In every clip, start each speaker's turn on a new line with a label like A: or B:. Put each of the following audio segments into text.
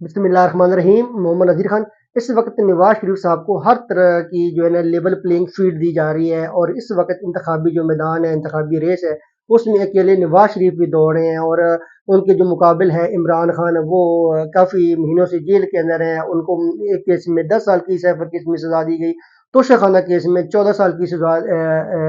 A: बिस्मिल्लाहिर्रहमानिर्रहीम। मोहम्मद नज़ीर खान। इस वक्त नवाज शरीफ साहब को हर तरह की जो है ना लेवल प्लेइंग फील्ड दी जा रही है, और इस वक्त इंतखाबी जो मैदान है, इंतखाबी रेस है, उसमें अकेले नवाज शरीफ भी दौड़ रहे हैं। और उनके जो मुकाबिल है इमरान खान, वो काफ़ी महीनों से जेल के अंदर हैं। उनको एक केस में 10 साल की सैफर केस में सज़ा दी गई, तोशाखाना केस में 14 साल की सज़ा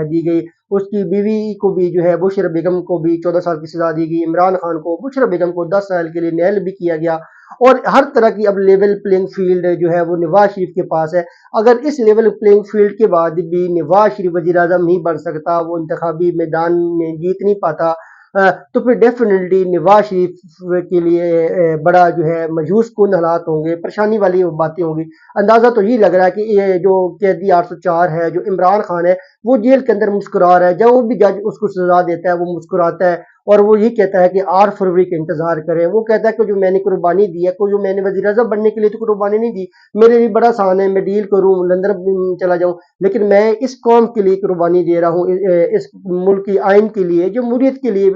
A: दी गई। उसकी बीवी को भी जो है बुशरा बेगम को भी 14 साल की सज़ा दी गई। इमरान खान को, बुशरा बेगम को 10 साल के लिए नेल भी किया गया। और हर तरह की अब लेवल प्लेइंग फील्ड जो है वो नवाज शरीफ के पास है। अगर इस लेवल प्लेइंग फील्ड के बाद भी नवाज शरीफ वजीर आजम नहीं बन सकता, वो इंतखाबी मैदान में जीत नहीं पाता, तो फिर डेफिनेटली नवाज शरीफ के लिए बड़ा जो है मायूस कुन हालात होंगे, परेशानी वाली बातें होंगी। अंदाज़ा तो ये लग रहा है कि ये जो कैदी 804 है, जो इमरान खान है, वो जेल के अंदर मुस्कुरा रहा है। जब वो भी जज उसको सजा देता है, वो मुस्कुराता है और वो ये कहता है कि 8 फरवरी का इंतजार करें। वो कहता है कि जो मैंने कुर्बानी दी है, कोई जो मैंने वजीर आजम बनने के लिए तो कुर्बानी नहीं दी, मेरे लिए बड़ा आसान है, मैं डील करूँ, लंदन चला जाऊँ, लेकिन मैं इस कौम के लिए कुर्बानी दे रहा हूँ, इस मुल्क की आइन के लिए, जमहूरियत के लिए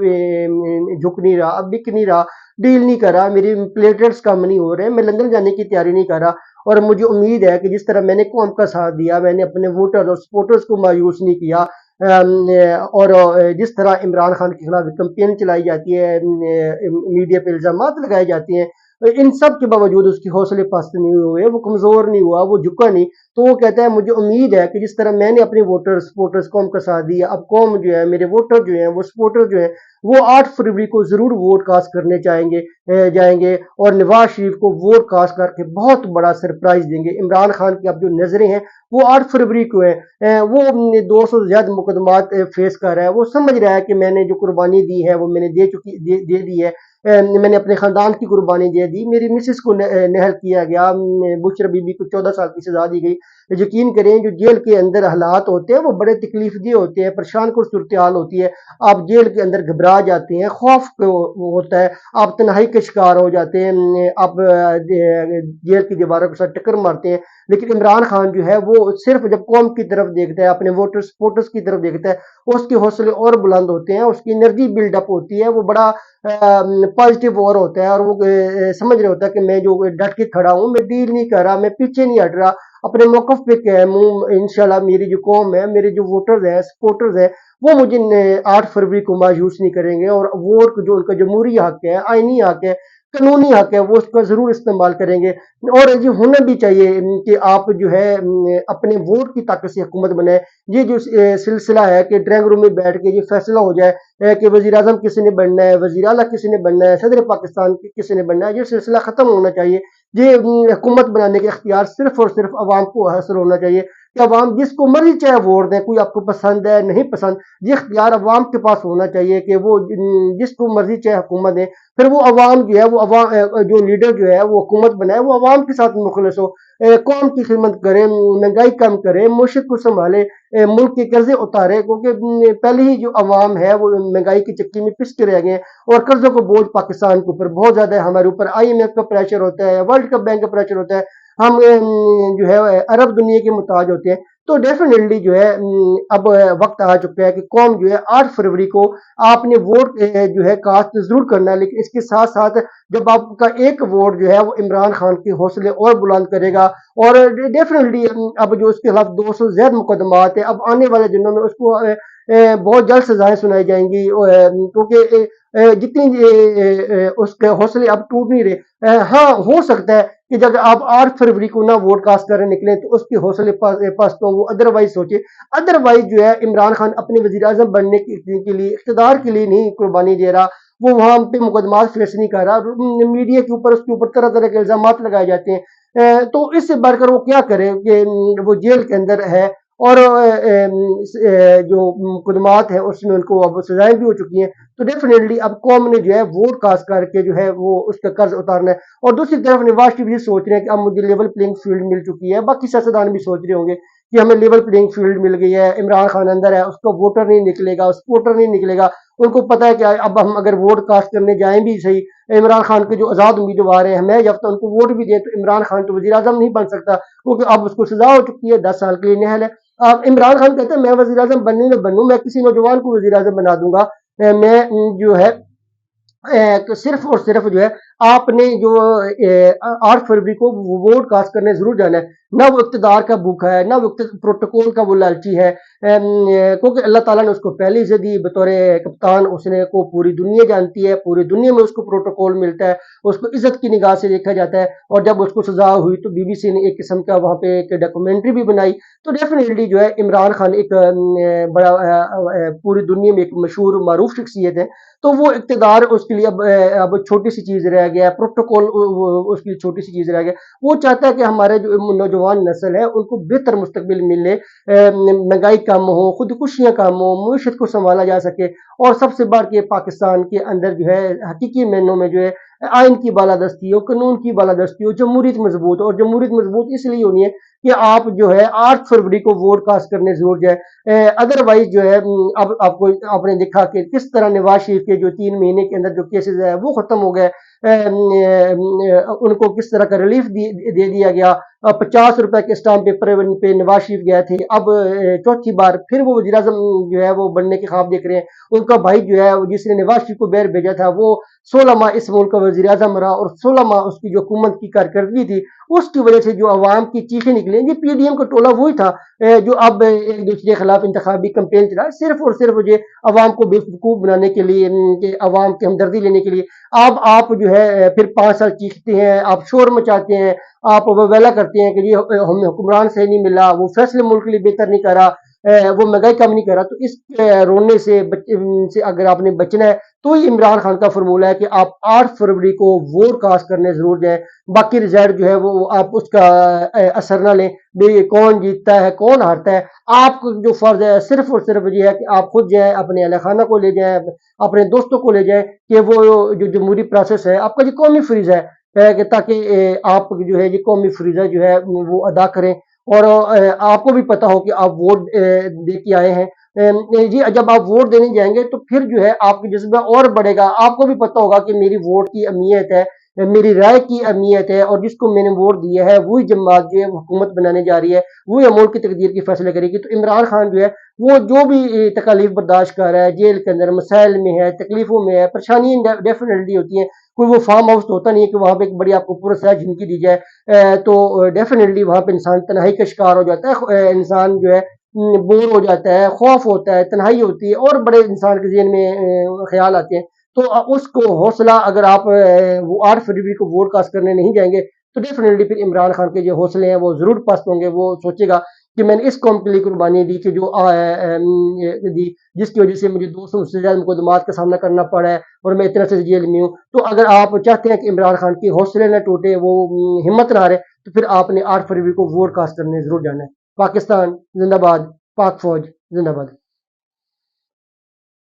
A: झुक नहीं रहा, बिक नहीं रहा, डील नहीं कर रहा, मेरी प्लेटलेट्स कम नहीं हो रहे, मैं लंदन जाने की तैयारी नहीं कर रहा। और मुझे उम्मीद है कि जिस तरह मैंने कौम का साथ दिया, मैंने अपने वोटर और सपोर्टर्स को मायूस नहीं किया, और जिस तरह इमरान खान के खिलाफ कंपेन चलाई जाती है, मीडिया पे इल्जामात लगाए जाते हैं, इन सब के बावजूद उसके हौसले पस्त नहीं हुए, वो कमज़ोर नहीं हुआ, वो झुका नहीं। तो वो कहता है मुझे उम्मीद है कि जिस तरह मैंने अपने वोटर सपोर्टर्स कौम का साथ दिया, अब कौम जो है, मेरे वोटर जो हैं, वो सपोर्टर जो हैं, वो 8 फरवरी को ज़रूर वोट कास्ट करने जाएंगे और नवाज शरीफ को वोट कास्ट करके बहुत बड़ा सरप्राइज देंगे। इमरान खान की अब जो नजरें हैं वो 8 फरवरी को है। वो 200 से ज्यादा मुकदमात फेस कर रहा है। वो समझ रहा है कि मैंने जो कुर्बानी दी है वो मैंने दे दी है। मैंने अपने खानदान की कुर्बानी दे दी, मेरी मिसेस को नहल किया गया, बुशरा बीबी को 14 साल की सजा दी गई। यकीन करें, जो जेल के अंदर हालात होते हैं वो बड़े तकलीफ दे होते हैं, परेशान कुन सूरत हाल होती है। आप जेल के अंदर घबरा जाते हैं, खौफ होता है, आप तन्हाई के शिकार हो जाते हैं, आप जेल की दीवारों के साथ टक्कर मारते हैं। लेकिन इमरान खान जो है वो सिर्फ जब कौम की तरफ देखता है, अपने वोटर सपोर्टर्स की तरफ देखता है, उसके हौसले और बुलंद होते हैं, उसकी एनर्जी बिल्डअप होती है, वो बड़ा पॉजिटिव और होता है, और वो समझ रहा होता है कि मैं जो डट के खड़ा हूँ, मैं डील नहीं कर रहा, मैं पीछे नहीं हट रहा, अपने मौकफ पे कायम हूँ। इंशाल्लाह मेरी जो कौम है, मेरे जो वोटर्स हैं, सपोर्टर्स हैं, वो मुझे 8 फरवरी को मायूस नहीं करेंगे, और वोट जो उनका जमहूरी हक है, आईनी हक है, कानूनी हक है, वो उसका जरूर इस्तेमाल करेंगे। और ये होना भी चाहिए कि आप जो है अपने वोट की ताकत से हुकूमत बनाए। ये जो सिलसिला है कि ड्राइंग रूम में बैठ के ये फैसला हो जाए कि वजीर आजम किसी ने बनना है, वजीर आला किसी ने बनना है, सदर पाकिस्तान किसी ने बनना है, ये सिलसिला खत्म होना चाहिए। ये हुकूमत बनाने के इख्तियार सिर्फ और सिर्फ अवाम को हासिल होना चाहिए कि अवाम जिसको मर्जी चाहे वोट दें, कोई आपको पसंद है नहीं पसंद, ये इख्तियार अवाम के पास होना चाहिए कि वो जिसको मर्जी चाहे हुकूमत दें। फिर वो अवाम जो है, वो अवाम जो लीडर जो है वो हुकूमत बनाए, वो अवाम के साथ मुखलिस हो, कौम की खिदमत करे, महंगाई कम करे, मुश्त को संभाले, मुल्क के कर्जे उतारे, क्योंकि पहले ही जो अवाम है वो महंगाई की चक्की में पिस के रह गए, और कर्जों को बोझ पाकिस्तान के ऊपर बहुत ज्यादा है, हमारे ऊपर IMF का प्रेशर होता है, वर्ल्ड कप बैंक का प्रेशर होता है, हम जो है अरब दुनिया के मुताज होते हैं। तो डेफिनेटली जो है अब वक्त आ चुका है कि कौम जो है 8 फरवरी को आपने वोट जो है कास्ट जरूर करना है, लेकिन इसके साथ साथ जब आपका एक वोट जो है वो इमरान खान के हौसले और बुलंद करेगा। और डेफिनेटली अब जो उसके खिलाफ 200 से ज्यादा मुकदमात है, अब आने वाले दिनों में उसको बहुत जल्द सजाएं सुनाई जाएंगी, क्योंकि जितनी उसके हौसले अब टूट नहीं रहे। हाँ, हो सकता है कि जब आप 8 फरवरी को ना वोट कास्ट करने निकले तो उसके हौसले पास तो वो अदरवाइज सोचे। अदरवाइज जो है इमरान खान अपने वजीर आजम बनने के लिए, इख्तिदार के लिए नहीं कुर्बानी दे रहा, वो वहां पे मुकदमा फेस नहीं कर रहा, मीडिया के ऊपर उसके ऊपर तरह तरह के इल्जाम लगाए जाते हैं। तो इससे बढ़कर वो क्या करे कि वो जेल के अंदर है, और जो मुकदमात है उसमें उनको अब सजाएं भी हो चुकी हैं। तो डेफिनेटली अब कौम ने जो है वोट कास्ट करके जो है वो उसका कर्ज उतारना है। और दूसरी तरफ नवाज शरीफ ये सोच रहे हैं कि अब मुझे लेवल प्लेइंग फील्ड मिल चुकी है, बाकी सियासतदान भी सोच रहे होंगे कि हमें लेवल प्लेइंग फील्ड मिल गई है, इमरान खान अंदर है, उसका वोटर नहीं निकलेगा, सपोर्टर नहीं निकलेगा। उनको पता है कि अब हम अगर वोट कास्ट करने जाएं भी सही, इमरान खान के जो आजाद उम्मीदवार हैं, हमें जब तक उनको वोट भी दें तो इमरान खान तो वजीर आजम नहीं बन सकता, क्योंकि अब उसको सजा हो चुकी है, 10 साल के लिए नहल है। अब इमरान खान कहते हैं मैं वजीर आजम बनूं न बनूं, मैं किसी नौजवान को वजीर आजम बना दूंगा। मैं जो है तो सिर्फ और सिर्फ जो है आपने जो 8 फरवरी को वोट कास्ट करने ज़रूर जाना है। ना वो इक़्तिदार का भूखा है, ना वो प्रोटोकॉल का वो लालची है। क्योंकि अल्लाह ताला ने उसको पहली इज़्ज़त दी बतौर कप्तान, उसने को पूरी दुनिया जानती है, पूरी दुनिया में उसको प्रोटोकॉल मिलता है, उसको इज़्ज़त की निगाह से देखा जाता है। और जब उसको सज़ा हुई तो बीबीसी ने एक किस्म का वहाँ पे एक डॉक्यूमेंट्री भी बनाई। तो डेफ़िनेटली जो है इमरान खान एक बड़ा पूरी दुनिया में एक मशहूर मारूफ शख्सियत है। तो वो इक़्तिदार उसके लिए अब छोटी-सी चीज़ रह गया है, प्रोटोकॉल उसकी छोटी-सी चीज़ रह गया। वो चाहता है कि हमारे जो नौजवान नस्ल है उनको बेहतर मुस्तकबिल मिले, महँगाई कम हो, खुदकुशियाँ कम हो, मईशत को सँभाला जा सके। और सबसे बढ़ के पाकिस्तान के अंदर जो है हकीकी मायनों में जो है आइन की बालादस्ती हो, कानून की बालादस्ती हो, जमहूरियत मज़बूत हो। और जमहूरियत मज़बूत इसलिए होनी है कि आप जो है 8 फरवरी को वोट कास्ट करने ज़रूर जाएँ। अदरवाइज़ जो है अब आपको आपने देखा कि किस तरह नवाज़ शरीफ के जो 3 महीने के अंदर जो केसेज़ है वो ख़त्म हो गए। उनको किस तरह का रिलीफ दे दिया गया। 50 रुपए के स्टाम्प पेपर पे नवाज शरीफ गए थे। अब चौथी बार फिर वो वज़ीर-ए-आज़म जो है वो बनने के ख्वाब देख रहे हैं। उनका भाई जो है जिसने नवाज शरीफ को बाहर भेजा था वो 16 माह इस मुल्क का वज़ीर-ए-आज़म रहा और 16 माह उसकी जो हुकूमत की कारकर्दगी थी उसकी वजह से जो अवाम की चीखें निकली। ये पीडीएम का टोला वही था जो अब एक दूसरे के खिलाफ इंतखाबी कैंपेन चला है सिर्फ और सिर्फ ये अवाम को बेवकूफ बनाने के लिए, कि अवाम की हमदर्दी लेने के लिए। अब आप जो है फिर 5 साल चीखते हैं, आप शोर मचाते हैं, आप ववेला करते हैं कि जी हमें हुक्मरान सही नहीं मिला, वो फैसले मुल्क के लिए बेहतर नहीं करा, वो महंगाई कम नहीं करा। तो इस रोने से अगर आपने बचना है तो ये इमरान खान का फार्मूला है कि आप 8 फरवरी को वोट कास्ट करने जरूर जाएं। बाकी रिजल्ट जो है वो आप उसका असर ना लें, भाई कौन जीतता है कौन हारता है। आपको जो फर्ज है सिर्फ और सिर्फ ये है कि आप खुद जाएं, अपने अहल खाना को ले जाएं, अपने दोस्तों को ले जाएं कि वो जो जमहूरी प्रोसेस है आपका जो कौमी फ्रीज है कि ताकि आप जो है ये कौमी फ्रीजा जो है वो अदा करें। और आपको भी पता हो कि आप वोट दे के आए हैं। जी जब आप वोट देने जाएंगे तो फिर जो है आपका जज्बा और बढ़ेगा। आपको भी पता होगा कि मेरी वोट की अहमियत है, मेरी राय की अहमियत है, और जिसको मैंने वोट दिया है वही जमात जो है हुकूमत बनाने जा रही है, वही मुल्क की तकदीर की फैसले करेगी। तो इमरान खान जो है वो जो भी तकालीफ बर्दाश्त कर रहा है, जेल के अंदर मसाइल में है, तकलीफों में है, परेशानी डेफिनेटली होती है। कोई वो फार्म हाउस तो होता नहीं है कि वहाँ पे एक बड़ी आपको पुरअसरार जिंदगी दी जाए। तो डेफिनेटली वहाँ पे इंसान तन्हाई का शिकार हो जाता है। इंसान जो है बोर हो जाता है, खौफ होता है, तन्हाई होती है और बड़े इंसान के ज़हन में ख्याल आते हैं। तो उसको हौसला अगर आप वो 8 फरवरी को वोट कास्ट करने नहीं जाएंगे तो डेफिनेटली फिर इमरान खान के जो हौसले हैं वो ज़रूर पस्त होंगे। वो सोचेगा कि मैंने इस कौम के लिए कुर्बानी दी कि जो दी, जिसकी वजह से मुझे 200 से ज़्यादा मुकदमात का सामना करना पड़ा है और मैं इतना से जेल में हूँ। तो अगर आप चाहते हैं कि इमरान खान की हौसले न टूटे, वो हिम्मत ना हारे, तो फिर आपने 8 फरवरी को वोट कास्ट करने ज़रूर जाना है। पाकिस्तान जिंदाबाद, पाक फौज जिंदाबाद।